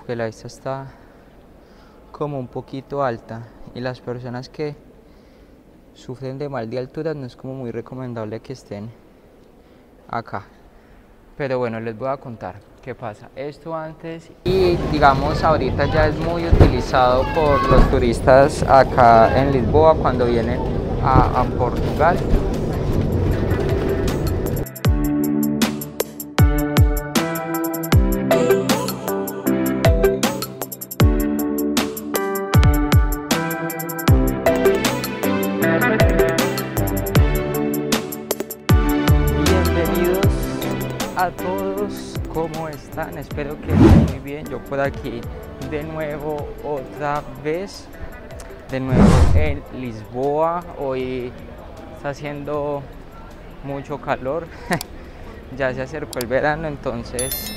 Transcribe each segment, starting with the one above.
Que la vista está como un poquito alta y las personas que sufren de mal de altura no es como muy recomendable que estén acá. Pero bueno, les voy a contar qué pasa. Esto antes y digamos ahorita ya es muy utilizado por los turistas acá en Lisboa cuando vienen a Portugal. Bienvenidos a todos, ¿cómo están? Espero que estén muy bien. Yo por aquí de nuevo, otra vez, de nuevo en Lisboa. Hoy está haciendo mucho calor, ya se acercó el verano, entonces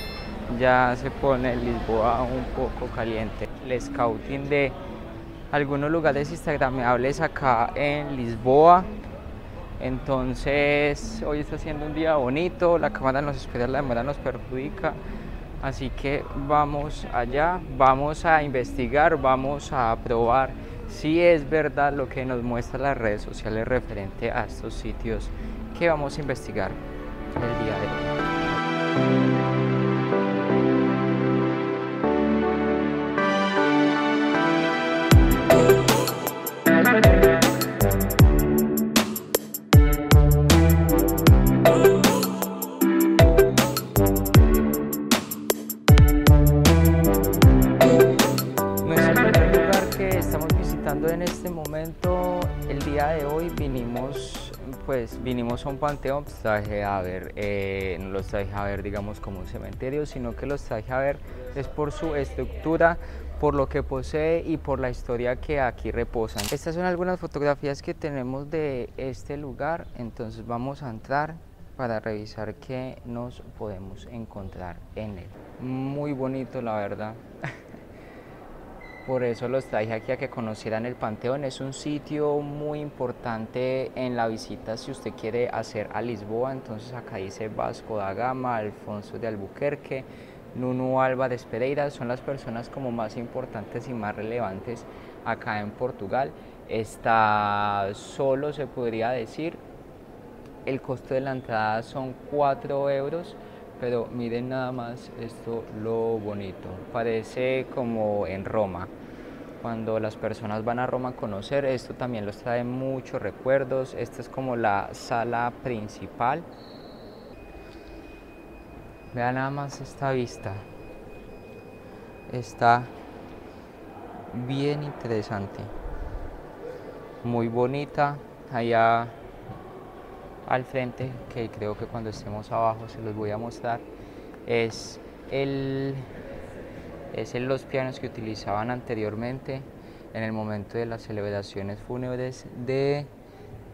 ya se pone Lisboa un poco caliente. El scouting de algunos lugares instagramables acá en Lisboa. Entonces hoy está siendo un día bonito, la cámara nos espera, la demora nos perjudica, así que vamos allá, vamos a investigar, vamos a probar si es verdad lo que nos muestran las redes sociales referente a estos sitios que vamos a investigar el día de hoy. En este momento, el día de hoy vinimos a un panteón. Los traje a ver, no los traje a ver digamos como un cementerio, sino que los traje a ver es por su estructura, por lo que posee y por la historia que aquí reposan. Estas son algunas fotografías que tenemos de este lugar, entonces vamos a entrar para revisar qué nos podemos encontrar en él. Muy bonito, la verdad. Por eso los traje aquí a que conocieran el Panteón. Es un sitio muy importante en la visita si usted quiere hacer a Lisboa. Entonces acá dice Vasco da Gama, Alfonso de Albuquerque, Nuno Álvares Pereira. Son las personas como más importantes y más relevantes acá en Portugal. Está solo, se podría decir. El costo de la entrada son 4 euros. Pero miren nada más esto, lo bonito, parece como en Roma. Cuando las personas van a Roma a conocer, esto también los trae muchos recuerdos. Esta es como la sala principal. Vean nada más esta vista, está bien interesante, muy bonita. Allá al frente, que creo que cuando estemos abajo se los voy a mostrar, es los pianos que utilizaban anteriormente en el momento de las celebraciones fúnebres de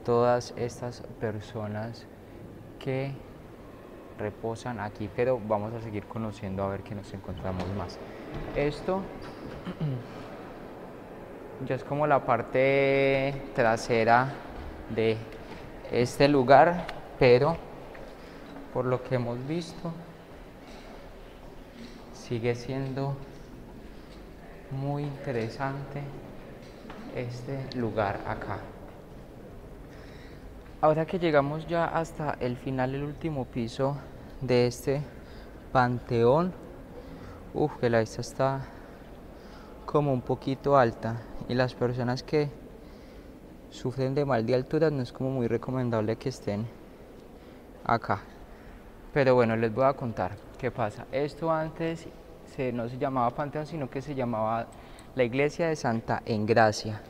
todas estas personas que reposan aquí, pero vamos a seguir conociendo a ver qué nos encontramos más. Esto ya es como la parte trasera de este lugar, pero por lo que hemos visto sigue siendo muy interesante este lugar acá. Ahora que llegamos ya hasta el final, el último piso de este panteón, que la vista está como un poquito alta y las personas que sufren de mal de altura no es como muy recomendable que estén acá. Pero bueno, les voy a contar qué pasa. Esto antes no se llamaba Panteón, sino que se llamaba la Iglesia de Santa Engracia.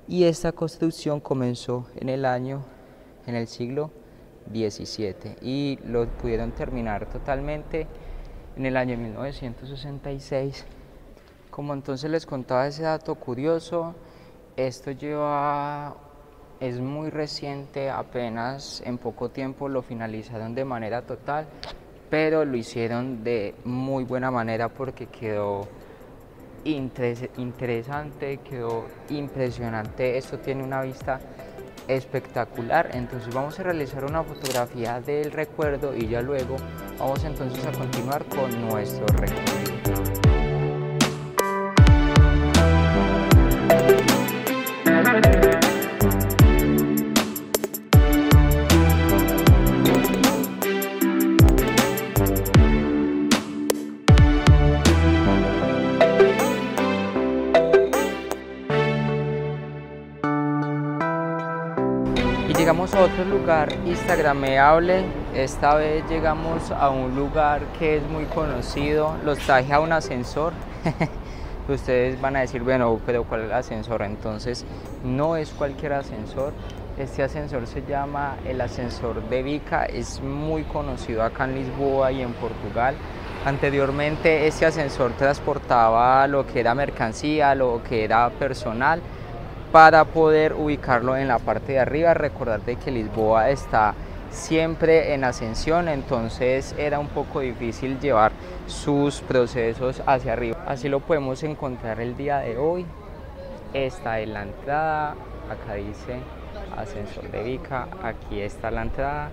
Y esta construcción comenzó en el siglo XVII y lo pudieron terminar totalmente en el año 1966. Como entonces les contaba ese dato curioso, esto es muy reciente, apenas en poco tiempo lo finalizaron de manera total, pero lo hicieron de muy buena manera porque quedó interesante, quedó impresionante. Esto tiene una vista espectacular. Entonces vamos a realizar una fotografía del recuerdo y ya luego vamos entonces a continuar con nuestro recorrido. llegamos a otro lugar instagrameable. Esta vez llegamos a un lugar que es muy conocido. Los traje a un ascensor. Ustedes van a decir, bueno, pero ¿cuál es el ascensor? Entonces, no es cualquier ascensor. Este ascensor se llama el ascensor de Vica. Es muy conocido acá en Lisboa y en Portugal. Anteriormente este ascensor transportaba lo que era mercancía, lo que era personal, para poder ubicarlo en la parte de arriba. Recordad que Lisboa está siempre en ascensión, entonces era un poco difícil llevar sus procesos hacia arriba. Así lo podemos encontrar el día de hoy. Esta es la entrada, acá dice ascensor de Vica, aquí está la entrada.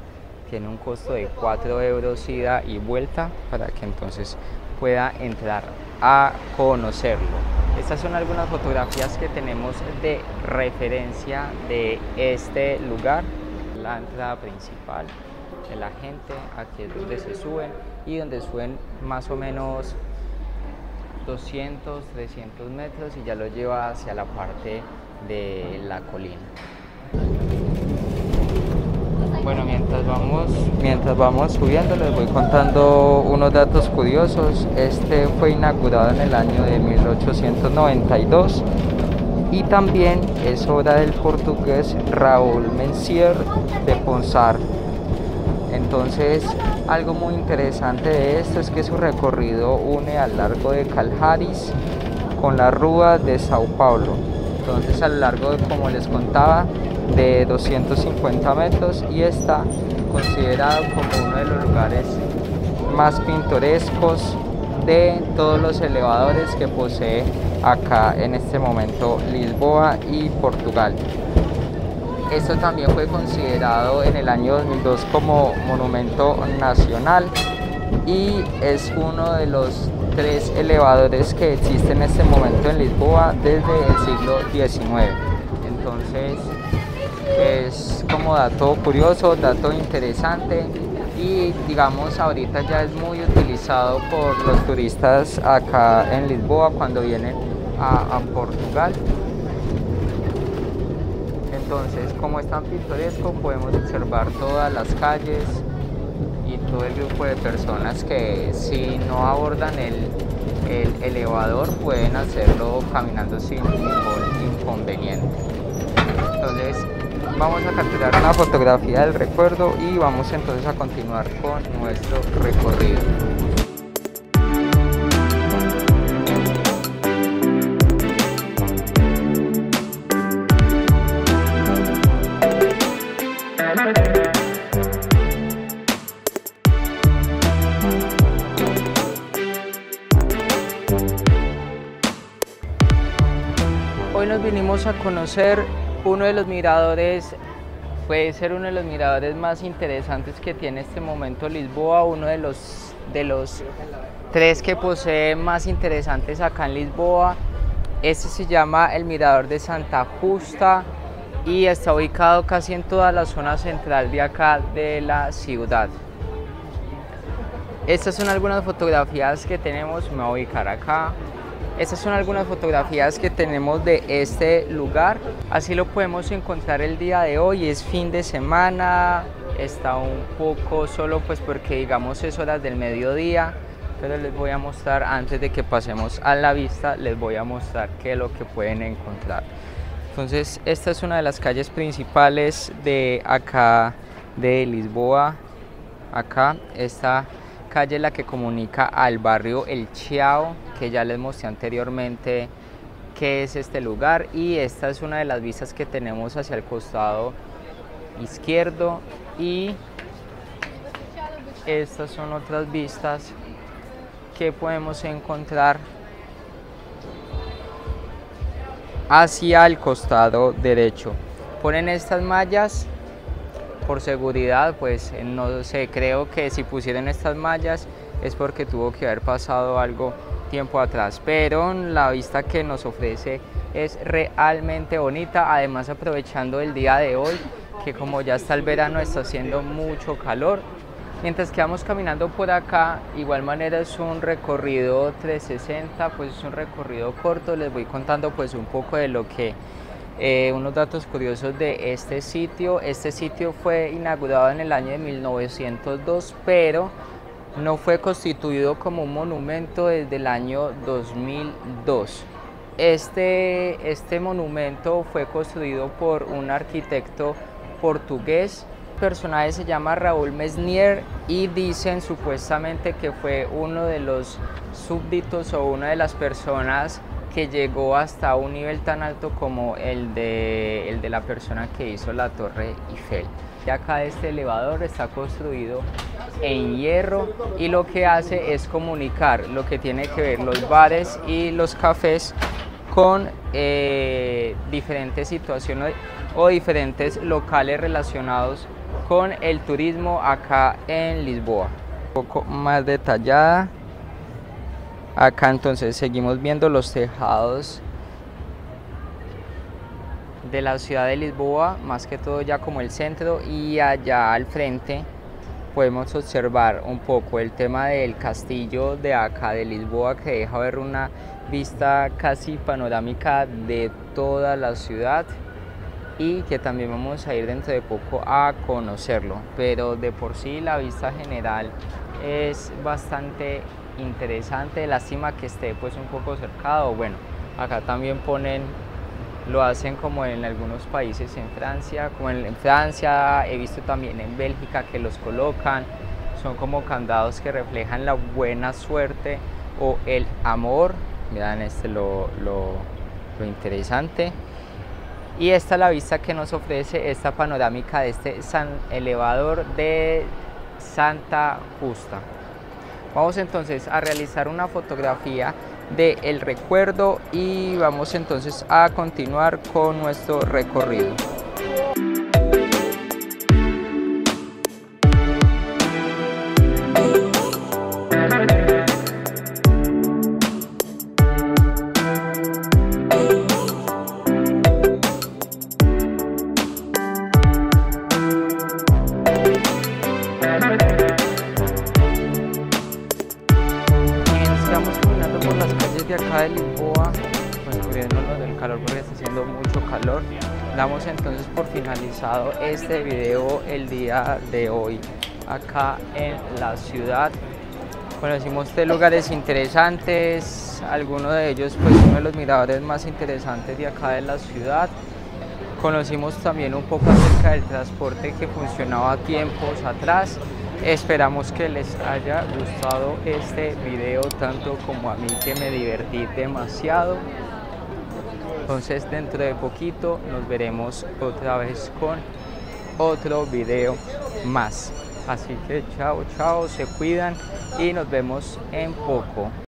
Tiene un costo de 4 euros ida y vuelta para que entonces pueda entrar a conocerlo. Estas son algunas fotografías que tenemos de referencia de este lugar. La entrada principal de la gente, aquí es donde se suben y donde suben más o menos 200, 300 metros y ya lo lleva hacia la parte de la colina. Bueno, mientras vamos subiendo les voy contando unos datos curiosos. Este fue inaugurado en el año de 1892 y también es obra del portugués Raúl Mencier de Ponsar. Entonces, algo muy interesante de esto es que su recorrido une al largo de Calharis con la Rúa de Sao Paulo. Entonces, a lo largo de, como les contaba, de 250 metros y está considerado como uno de los lugares más pintorescos de todos los elevadores que posee acá en este momento Lisboa y Portugal. Esto también fue considerado en el año 2002 como monumento nacional y es uno de los 3 elevadores que existen en este momento en Lisboa desde el siglo XIX. Entonces es como dato curioso, dato interesante y digamos ahorita ya es muy utilizado por los turistas acá en Lisboa cuando vienen a Portugal. Entonces, como es tan pintoresco, podemos observar todas las calles y todo el grupo de personas que si no abordan el elevador pueden hacerlo caminando sin ningún inconveniente. Entonces, vamos a capturar una fotografía del recuerdo y vamos entonces a continuar con nuestro recorrido. Hoy nos vinimos a conocer uno de los miradores, puede ser uno de los miradores más interesantes que tiene este momento Lisboa, uno de los 3 que posee más interesantes acá en Lisboa. Este se llama el Mirador de Santa Justa y está ubicado casi en toda la zona central de acá de la ciudad. Estas son algunas fotografías que tenemos, me voy a ubicar acá. Estas son algunas fotografías que tenemos de este lugar, así lo podemos encontrar el día de hoy, es fin de semana, está un poco solo pues porque digamos es horas del mediodía, pero les voy a mostrar antes de que pasemos a la vista, les voy a mostrar qué es lo que pueden encontrar. Entonces esta es una de las calles principales de acá de Lisboa, acá esta calle es la que comunica al barrio El Chiao, que ya les mostré anteriormente que es este lugar, y esta es una de las vistas que tenemos hacia el costado izquierdo y estas son otras vistas que podemos encontrar hacia el costado derecho. Ponen estas mallas por seguridad, pues no sé, creo que si pusieron estas mallas es porque tuvo que haber pasado algo tiempo atrás, pero la vista que nos ofrece es realmente bonita, además aprovechando el día de hoy que como ya está el verano está haciendo mucho calor. Mientras que vamos caminando por acá, igual manera es un recorrido 360, pues es un recorrido corto, les voy contando pues un poco de lo que Unos datos curiosos de este sitio fue inaugurado en el año de 1902, pero no fue constituido como un monumento desde el año 2002. Este monumento fue construido por un arquitecto portugués. El personaje se llama Raúl Mesnier y dicen supuestamente que fue uno de los súbditos o una de las personas que llegó hasta un nivel tan alto como el de la persona que hizo la Torre Eiffel. Y acá este elevador está construido en hierro y lo que hace es comunicar lo que tiene que ver los bares y los cafés con diferentes situaciones o diferentes locales relacionados con el turismo acá en Lisboa. Un poco más detallada. Acá entonces seguimos viendo los tejados de la ciudad de Lisboa, más que todo ya como el centro, y allá al frente podemos observar un poco el tema del castillo de acá de Lisboa, que deja ver una vista casi panorámica de toda la ciudad y que también vamos a ir dentro de poco a conocerlo, pero de por sí la vista general es bastante interesante. Lástima que esté pues un poco cercado. Bueno, acá también lo hacen como en algunos países en Francia, como en Francia, he visto también en Bélgica que los colocan, son como candados que reflejan la buena suerte o el amor. Miren lo interesante. Y esta es la vista que nos ofrece esta panorámica de este elevador de Santa Justa. Vamos entonces a realizar una fotografía del recuerdo y vamos entonces a continuar con nuestro recorrido. De acá de Lisboa, pues cubriéndonos del calor porque está haciendo mucho calor. Damos entonces por finalizado este video el día de hoy acá en la ciudad. Conocimos 3 lugares interesantes, algunos de ellos pues uno de los miradores más interesantes de acá de la ciudad. Conocimos también un poco acerca del transporte que funcionaba tiempos atrás. Esperamos que les haya gustado este video tanto como a mí, que me divertí demasiado. Entonces dentro de poquito nos veremos otra vez con otro video más. Así que chao, chao, se cuidan y nos vemos en poco.